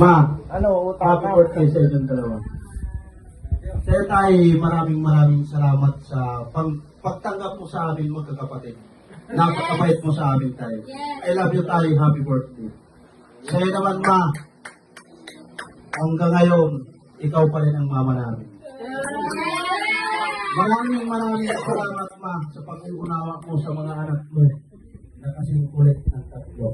Ma, Ano, happy birthday sa inyong dalawa. Kaya tayo, maraming salamat sa pagtanggap mo sa amin magkakapatid. Napakabait mo sa amin tayo. I love you tayo, happy birthday. Sa'yo naman ma, hanggang ngayon, ikaw pa rin ang mama namin. Maraming salamat ma sa pag-uunawa mo sa mga anak mo na kasing kulit ng tatlo.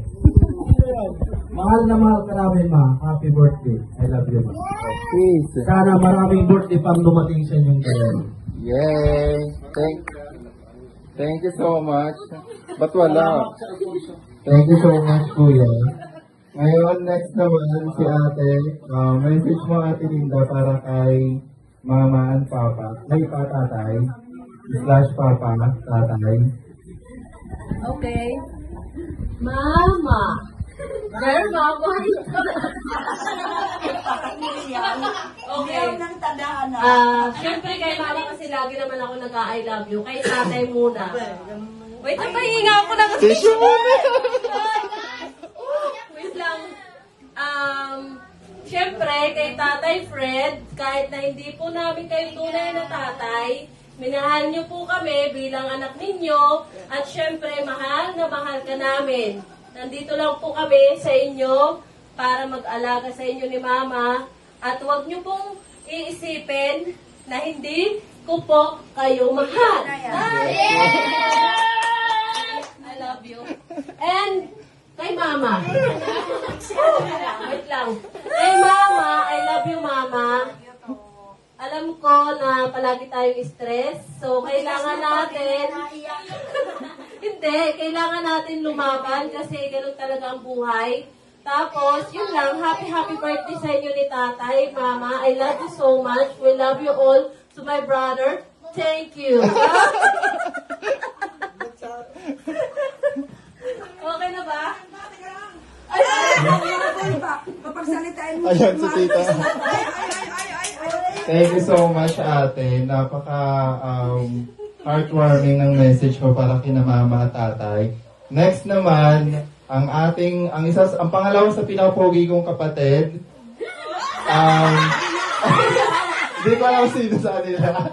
Mahal na mahal ka namin ma, happy birthday. I love you ma. Peace. Sana maraming birthday pang dumating sa inyong dalawa. Yay! Thank you so much. Ba't wala? Thank you so much, Kuya. Ngayon, next naman si ate. Message mo ate Linda para kay mama and papa. Ay, tatay. / papa, tatay. Okay. Mama. Girl, mama. Okay. Siyempre kay mama kasi lagi naman ako nag-I love you. Kay tatay muna. Wait, pahinga ako na kasi. Tissue muna! Wait lang. Siyempre, kay Tatay Fred, kahit na hindi po namin kayo tunay na tatay, minahal niyo po kami bilang anak ninyo, at siyempre, mahal na mahal ka namin. Nandito lang po kami sa inyo para mag-alaga sa inyo ni Mama, at huwag niyo pong iisipin na hindi ko po kayo mahal. I love you. And kay Mama. Wait lang. Kay Mama, I love you, Mama. Alam ko na palagi tayong stress. So, kailangan natin... Hindi, kailangan natin lumaban kasi ganun talaga ang buhay. Tapos, yun lang, happy birthday sa inyo ni Tatay, Mama. I love you so much. We love you all. To my brother, thank you. Okay na ba? Papagsalitain mo. Ayan si tita. Thank you so much, ate. Napaka heartwarming ng message mo para kina mama at tatay. Next naman, ang pangalawa sa pinapogi kong kapatid. Hindi ko alam sino sa kanila.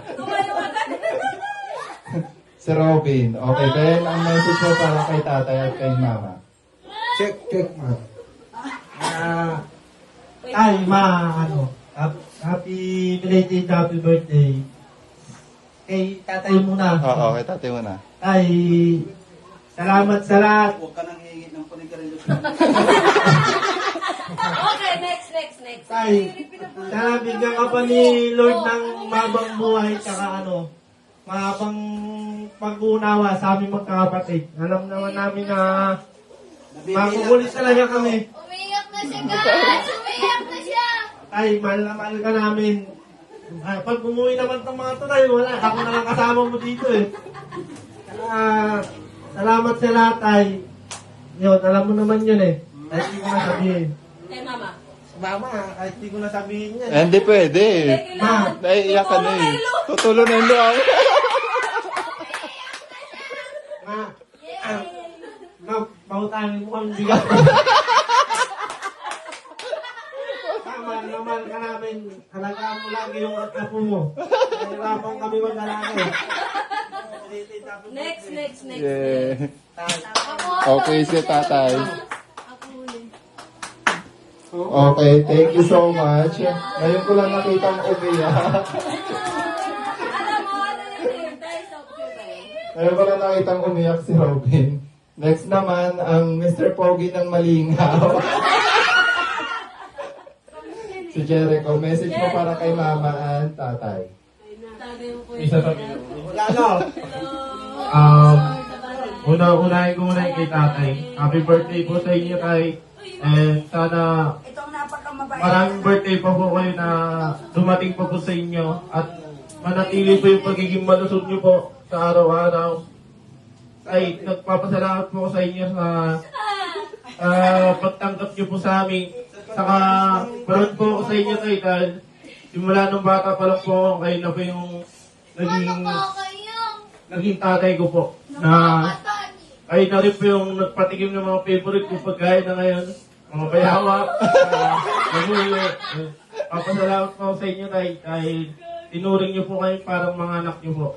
Si Robin. Okay, then ang message mo para kay tatay at kay mama. Check ma. Ay ma, happy belated happy birthday. Kay tatay muna. Oo, kay tatay mo na. Ay, salamat sa lahat. Huwag ka nang hingit ng panigarilyo. Okay, next. Ay, sana bigyan ka pa ni Lord ng mabang buhay tsaka mahabang pag-uunawa sa aming magkakapatid. Alam naman namin na makukulit talaga kami. Umiyak na siya, guys! Umiyak na siya! Ay, mahal na mahal ka namin. Ay, pag umuwi naman itong mga tunay, wala. Ako na lang kasama mo dito eh. Salamat sa lahat ay. Yun, alam mo naman yun eh. Kahit hindi ko na sabihin. Kay Mama. Mama, kahit hindi ko na sabihin yan. Hindi pwede. Ma, Naiiyak ka na eh. Tutulo na yung luha. ma, pautangin mo kang bigat. Mahal ka namin. Alagaan mo lagi yung apo mo. Nahirapan kami mag-alaga eh. Next. Yeah. Okay si tatay. Okay, thank you so much. Ngayon ko lang nakita ang umiyak. Alam mo, ano yung tayo sa Ngayon ko lang nakita ang umiyak si Robin. Next naman, ang Mr. Pogi ng Malingaw. Si Jericho, message mo para kay mama at tatay. Isa pa unahin ko muna kay tatay. Happy birthday po sa inyo tay. And sana Itong napakamabait. maraming birthday pa po kayo na dumating pa po sa inyo. At manatili po yung pagiging malusog nyo po sa araw-araw. Ay, nagpapasalamat po ko sa inyo sa pagtanggap nyo po sa amin. Saka, proud po ako sa inyo tayo dahil simula nung bata pa lang po ako, kayo na po yung naging tatay ko po. Na kayo na rin po yung nagpatikim ng mga favorite ko pagkain na ngayon. mga bayawa, naguli. Papasalamat po sa inyo tay, kahit tinuring niyo po kayo parang mga anak niyo po.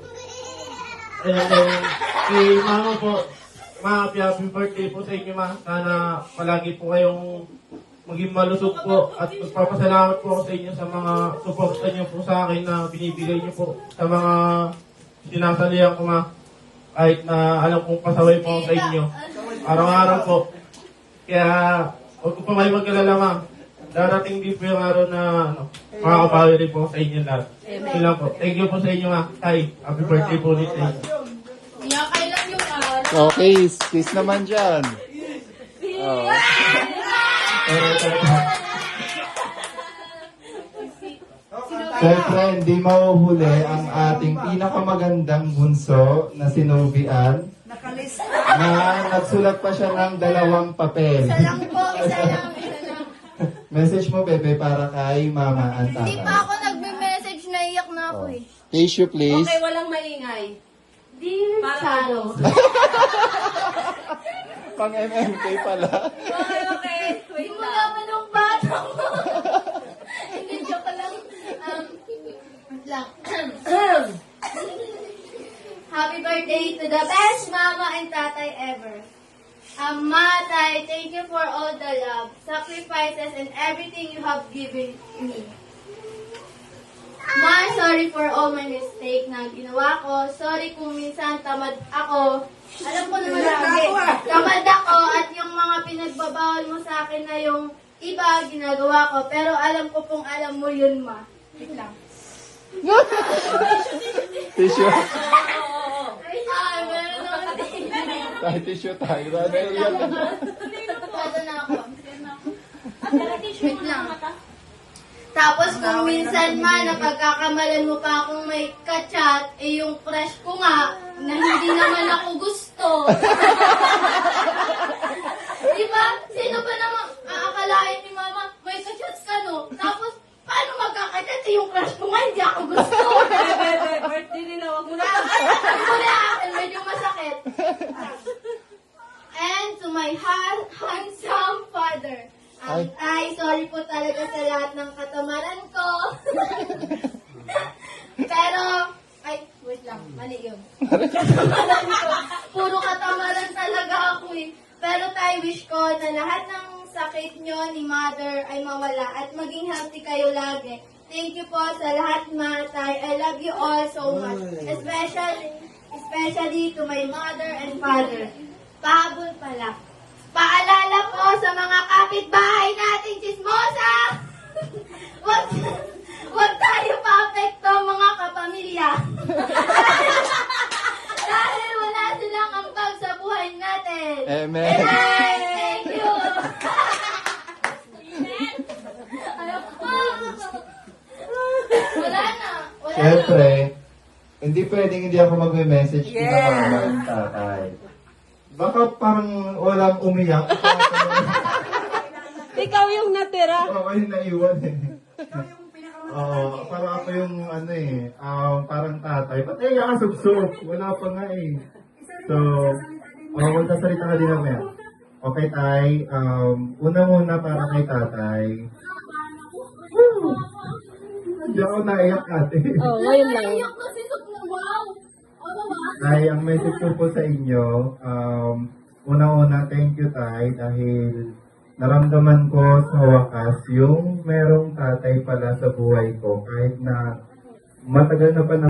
And then, kay mama po, happy birthday po sa inyo ma. Sana palagi po kayong maging malusog po at magpapasalamat po ako sa inyo sa mga suporta niyo po sa akin na binibigay niyo po sa mga sinasalihan ko ma. Kahit na alam kong pasaway po ako sa inyo. Araw-araw po. Kaya huwag ko pa kayo mag-alala ma. Darating din po yung araw na makakabawi rin po sa inyo lahat. Yun lang po. Thank you po sa inyo ma. Tay, happy birthday po ulit sa inyo. Iyak I love you, ah. Okay, kiss naman dyan. Oh. Siyempre, hindi mauhuli ang ating pinakamagandang bunso na sinubian Nakalista. na nagsulat pa siya ng 2 papel. Isa lang po, isa lang. Message mo, Bebe, para kay Mama at Hindi pa Tatay. ako nagme-message, naiyak na ako eh. Tissue, please. Okay, walang maingay. Dear Para Chalo. Pang MMK pala. Okay, okay. Hindi Wait mo lang. naman ang bata mo. Hindi, joke lang. Wait lang. Happy birthday to the best mama and tatay ever. Ma, tay, thank you for all the love, sacrifices, and everything you have given me. Ma, sorry for all my mistake na ginawa ko. Sorry kung minsan tamad ako. Alam ko naman lagi, tamad ako at yung mga pinagbabawal mo sa akin na yung iba ginagawa ko. Pero alam ko pong alam mo yun, Ma. Wait lang. Tissue. Ay, meron naman din. Tayo tissue tayo. Naiiyak na. Pwede na ako. Wait lang. Tapos kung minsan man napagkakamalan mo pa akong may kachat, eh yung crush ko nga, na hindi naman ako gusto. Diba? Sino ba naman aakalain ni Mama, may kachats ka no? Tapos, paano magkakachat eh yung crush ko nga, hindi ako gusto. Birthday nila, wag mo na. Wala akin, medyo masakit. And to my handsome father. Ay, sorry po talaga sa lahat ng katamaran ko. Pero, ay, wait lang, mali yun. Puro katamaran talaga ako eh. Pero tayo wish ko na lahat ng sakit nyo ni mother ay mawala at maging healthy kayo lagi. Thank you po sa lahat, ma, tay. I love you all so much. Especially to my mother and father. Pahabol pala. Paalala po sa mga kapitbahay nating chismosa. Wag tayo pa-apekto mga kapamilya. Dahil wala silang ambag sa buhay natin. Amen. Thank you. Wala na. Wala na. Siyempre, hindi pwedeng hindi ako magme-message kina Mama at Tatay. Baka parang walang umiyak. Ikaw yung natira. Ako yung naiwan eh. Ikaw yung pinakamatanda. Oo, parang ako yung ano eh, parang tatay. Ba't eh, nakasubsob? Wala pa nga eh. So, magsasalita ka din naman. Okay, tay. Una muna para kay tatay. Woo! Hindi ako naiyak ate. Oh, ngayon lang. Naiyak na si Sok na wow. Ano ba? Tay, ang message ko po sa inyo, una-una, thank you tay, dahil naramdaman ko sa wakas yung merong tatay pala sa buhay ko, kahit na matagal na pa